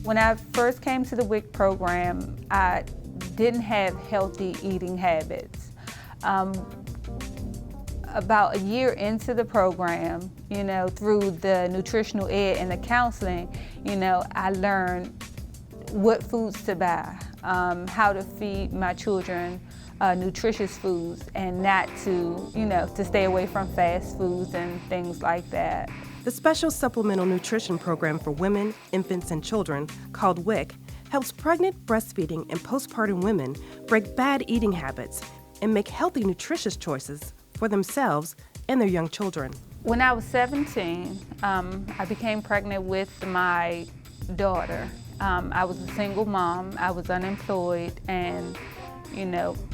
When I first came to the WIC program, I didn't have healthy eating habits. About a year into the program, through the nutritional ed and the counseling, I learned what foods to buy, how to feed my children nutritious foods, and not to stay away from fast foods and things like that. The Special Supplemental Nutrition Program for Women, Infants, and Children, called WIC, helps pregnant, breastfeeding, and postpartum women break bad eating habits and make healthy, nutritious choices for themselves and their young children. When I was 17, I became pregnant with my daughter. I was a single mom, I was unemployed, and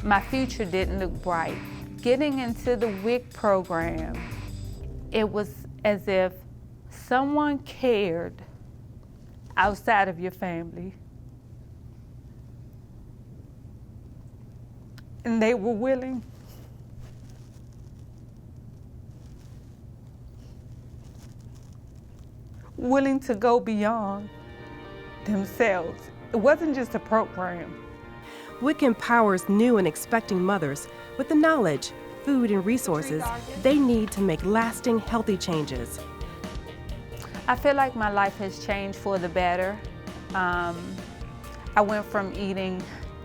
my future didn't look bright. Getting into the WIC program, it was as if someone cared outside of your family. And they were willing to go beyond themselves. It wasn't just a program. WIC empowers new and expecting mothers with the knowledge, food, and resources they need to make lasting, healthy changes. I feel like my life has changed for the better. I went from eating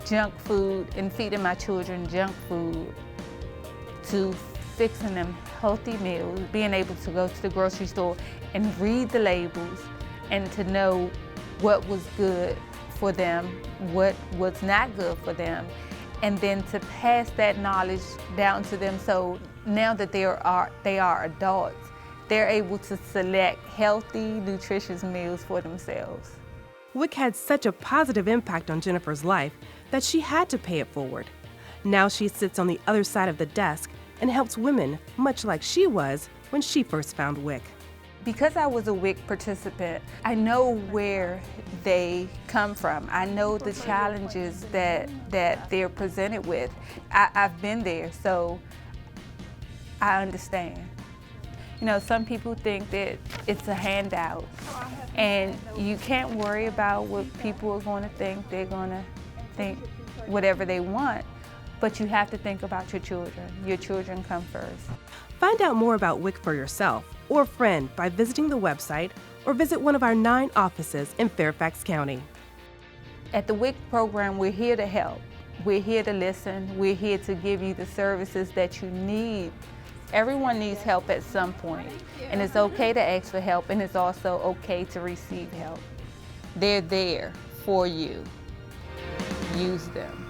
junk food and feeding my children junk food to fixing them healthy meals, being able to go to the grocery store and read the labels and to know what was good for them, what was not good for them, and then to pass that knowledge down to them so now that they are adults, they're able to select healthy, nutritious meals for themselves. WIC had such a positive impact on Jennifer's life that she had to pay it forward. Now she sits on the other side of the desk and helps women, much like she was when she first found WIC. Because I was a WIC participant, I know where they come from. I know the challenges that they're presented with. I've been there, so I understand. Some people think that it's a handout, and you can't worry about what people are going to think. They're going to think whatever they want, but you have to think about your children. Your children come first. Find out more about WIC for yourself or a friend by visiting the website or visit one of our 9 offices in Fairfax County. At the WIC program, we're here to help. We're here to listen. We're here to give you the services that you need. Everyone needs help at some point, and it's okay to ask for help, and it's also okay to receive help. They're there for you. Use them.